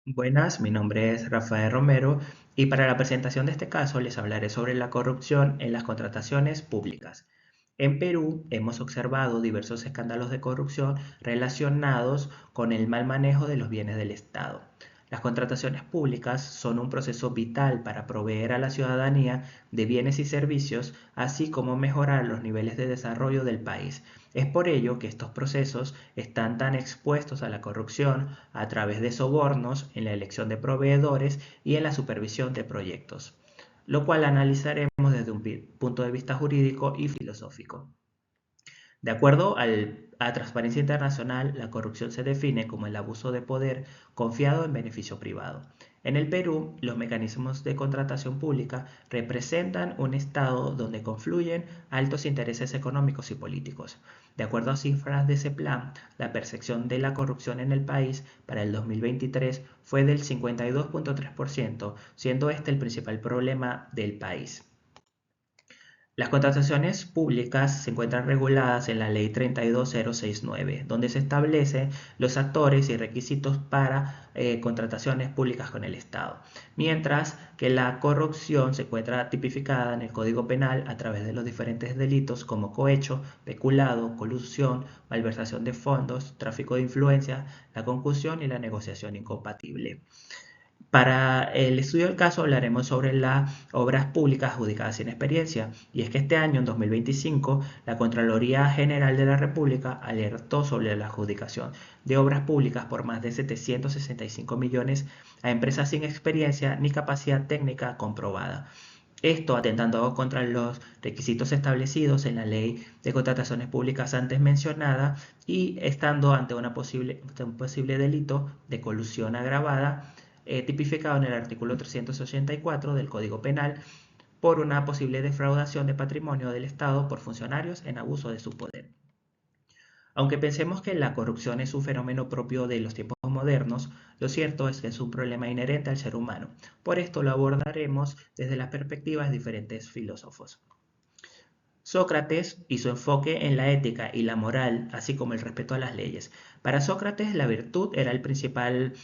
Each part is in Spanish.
Buenas, mi nombre es Rafael Romero y para la presentación de este caso les hablaré sobre la corrupción en las contrataciones públicas. En Perú hemos observado diversos escándalos de corrupción relacionados con el mal manejo de los bienes del Estado. Las contrataciones públicas son un proceso vital para proveer a la ciudadanía de bienes y servicios, así como mejorar los niveles de desarrollo del país. Es por ello que estos procesos están tan expuestos a la corrupción a través de sobornos en la elección de proveedores y en la supervisión de proyectos, lo cual analizaremos desde un punto de vista jurídico y filosófico. De acuerdo a Transparencia Internacional, la corrupción se define como el abuso de poder confiado en beneficio privado. En el Perú, los mecanismos de contratación pública representan un estado donde confluyen altos intereses económicos y políticos. De acuerdo a cifras de ese plan, la percepción de la corrupción en el país para el 2023 fue del 52.3%, siendo este el principal problema del país. Las contrataciones públicas se encuentran reguladas en la Ley 32069, donde se establecen los actores y requisitos para contrataciones públicas con el Estado, mientras que la corrupción se encuentra tipificada en el Código Penal a través de los diferentes delitos como cohecho, peculado, colusión, malversación de fondos, tráfico de influencia, la concusión y la negociación incompatible. Para el estudio del caso hablaremos sobre las obras públicas adjudicadas sin experiencia, y es que este año, en 2025, la Contraloría General de la República alertó sobre la adjudicación de obras públicas por más de 765 millones a empresas sin experiencia ni capacidad técnica comprobada. Esto atentando contra los requisitos establecidos en la ley de contrataciones públicas antes mencionada y estando ante un posible delito de colusión agravada tipificado en el artículo 384 del Código Penal por una posible defraudación de patrimonio del Estado por funcionarios en abuso de su poder. Aunque pensemos que la corrupción es un fenómeno propio de los tiempos modernos, lo cierto es que es un problema inherente al ser humano. Por esto lo abordaremos desde las perspectivas de diferentes filósofos. Sócrates y su enfoque en la ética y la moral, así como el respeto a las leyes. Para Sócrates, la virtud era el principal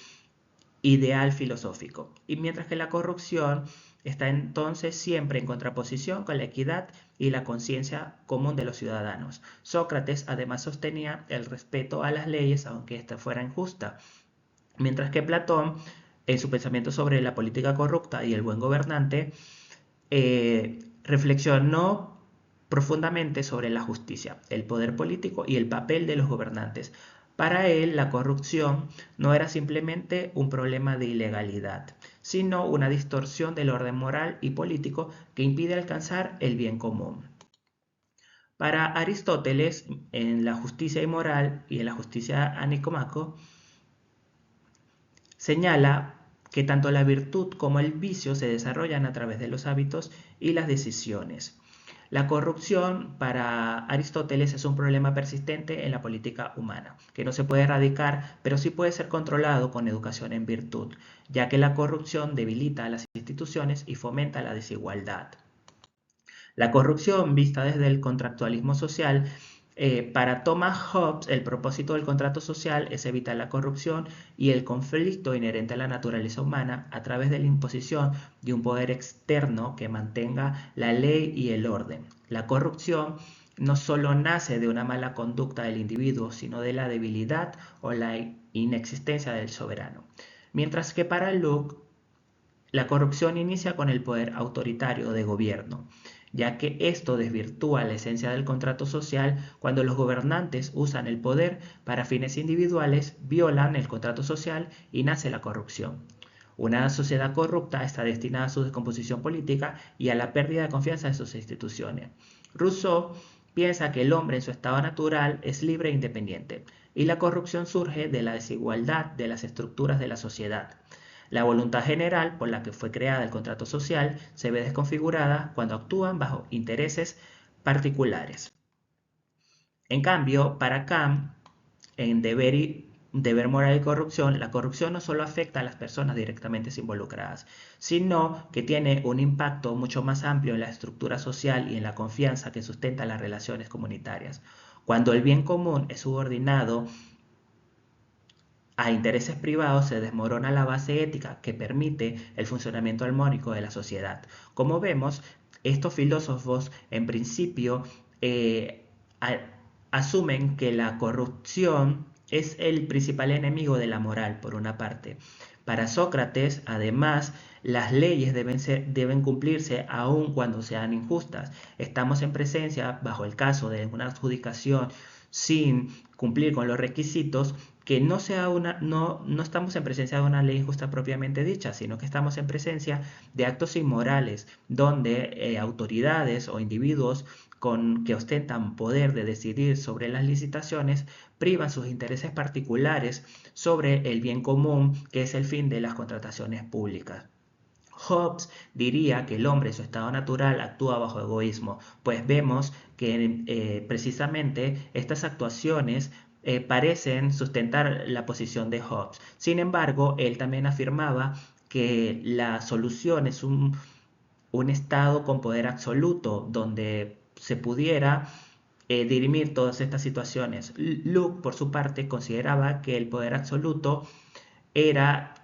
ideal filosófico, y mientras que la corrupción está entonces siempre en contraposición con la equidad y la conciencia común de los ciudadanos. Sócrates además sostenía el respeto a las leyes aunque ésta fuera injusta, mientras que Platón, en su pensamiento sobre la política corrupta y el buen gobernante, reflexionó profundamente sobre la justicia, el poder político y el papel de los gobernantes. Para él, la corrupción no era simplemente un problema de ilegalidad, sino una distorsión del orden moral y político que impide alcanzar el bien común. Para Aristóteles, en la justicia y moral y en la justicia a Nicomaco, señala que tanto la virtud como el vicio se desarrollan a través de los hábitos y las decisiones. La corrupción para Aristóteles es un problema persistente en la política humana, que no se puede erradicar, pero sí puede ser controlado con educación en virtud, ya que la corrupción debilita las instituciones y fomenta la desigualdad. La corrupción, vista desde el contractualismo social, para Thomas Hobbes, el propósito del contrato social es evitar la corrupción y el conflicto inherente a la naturaleza humana a través de la imposición de un poder externo que mantenga la ley y el orden. La corrupción no solo nace de una mala conducta del individuo, sino de la debilidad o la inexistencia del soberano. Mientras que para Locke, la corrupción inicia con el poder autoritario de gobierno, ya que esto desvirtúa la esencia del contrato social cuando los gobernantes usan el poder para fines individuales, violan el contrato social y nace la corrupción. Una sociedad corrupta está destinada a su descomposición política y a la pérdida de confianza en sus instituciones. Rousseau piensa que el hombre en su estado natural es libre e independiente, y la corrupción surge de la desigualdad de las estructuras de la sociedad. La voluntad general por la que fue creada el contrato social se ve desconfigurada cuando actúan bajo intereses particulares. En cambio, para Kant, en Deber Moral y Corrupción, la corrupción no solo afecta a las personas directamente involucradas, sino que tiene un impacto mucho más amplio en la estructura social y en la confianza que sustenta las relaciones comunitarias. Cuando el bien común es subordinado a intereses privados se desmorona la base ética que permite el funcionamiento armónico de la sociedad. Como vemos, estos filósofos en principio a- asumen que la corrupción es el principal enemigo de la moral, por una parte. Para Sócrates, además, las leyes deben cumplirse aun cuando sean injustas. Estamos en presencia, bajo el caso de una adjudicación sin cumplir con los requisitos, que no estamos en presencia de una ley injusta propiamente dicha, sino que estamos en presencia de actos inmorales, donde autoridades o individuos que ostentan poder de decidir sobre las licitaciones privan sus intereses particulares sobre el bien común, que es el fin de las contrataciones públicas. Hobbes diría que el hombre en su estado natural actúa bajo egoísmo, pues vemos que precisamente estas actuaciones parecen sustentar la posición de Hobbes. Sin embargo, él también afirmaba que la solución es un estado con poder absoluto, donde se pudiera dirimir todas estas situaciones. Locke, por su parte, consideraba que el poder absoluto era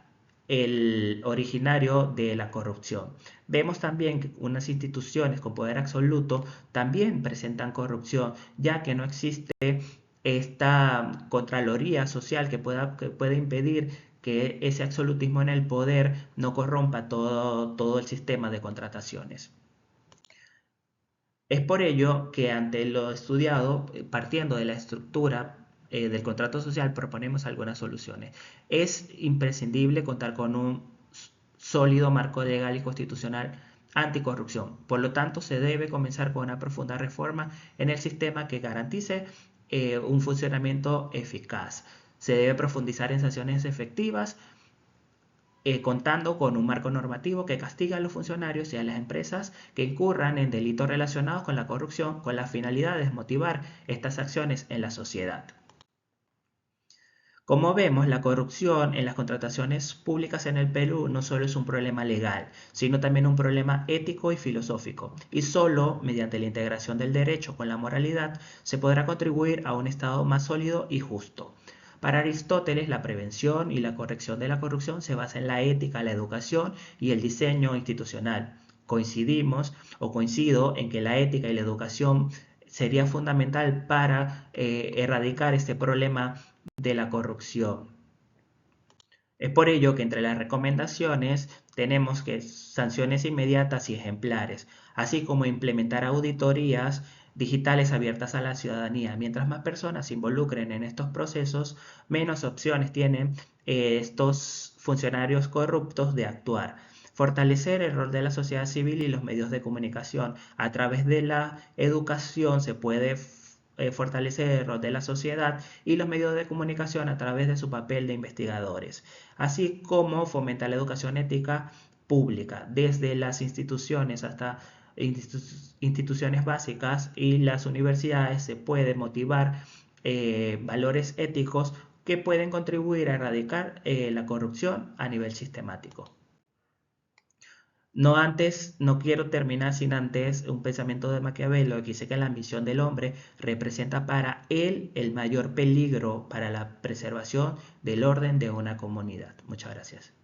el originario de la corrupción. Vemos también que unas instituciones con poder absoluto también presentan corrupción, ya que no existe esta contraloría social que puede impedir que ese absolutismo en el poder no corrompa todo el sistema de contrataciones. Es por ello que ante lo estudiado, partiendo de la estructura del contrato social, proponemos algunas soluciones. Es imprescindible contar con un sólido marco legal y constitucional anticorrupción. Por lo tanto, se debe comenzar con una profunda reforma en el sistema que garantice un funcionamiento eficaz. Se debe profundizar en sanciones efectivas, contando con un marco normativo que castiga a los funcionarios y a las empresas que incurran en delitos relacionados con la corrupción, con la finalidad de desmotivar estas acciones en la sociedad. Como vemos, la corrupción en las contrataciones públicas en el Perú no solo es un problema legal, sino también un problema ético y filosófico, y solo mediante la integración del derecho con la moralidad se podrá contribuir a un Estado más sólido y justo. Para Aristóteles, la prevención y la corrección de la corrupción se basa en la ética, la educación y el diseño institucional. Coincidimos o coincido en que la ética y la educación sería fundamental para erradicar este problema de la corrupción. Es por ello que entre las recomendaciones tenemos que sanciones inmediatas y ejemplares, así como implementar auditorías digitales abiertas a la ciudadanía. Mientras más personas se involucren en estos procesos, menos opciones tienen estos funcionarios corruptos de actuar. Fortalecer el rol de la sociedad civil y los medios de comunicación. A través de la educación se puede fortalecer el rol de la sociedad y los medios de comunicación a través de su papel de investigadores, así como fomentar la educación ética pública, desde las instituciones hasta instituciones básicas y las universidades se puede motivar valores éticos que pueden contribuir a erradicar la corrupción a nivel sistemático. No quiero terminar sin antes un pensamiento de Maquiavelo que dice que la ambición del hombre representa para él el mayor peligro para la preservación del orden de una comunidad. Muchas gracias.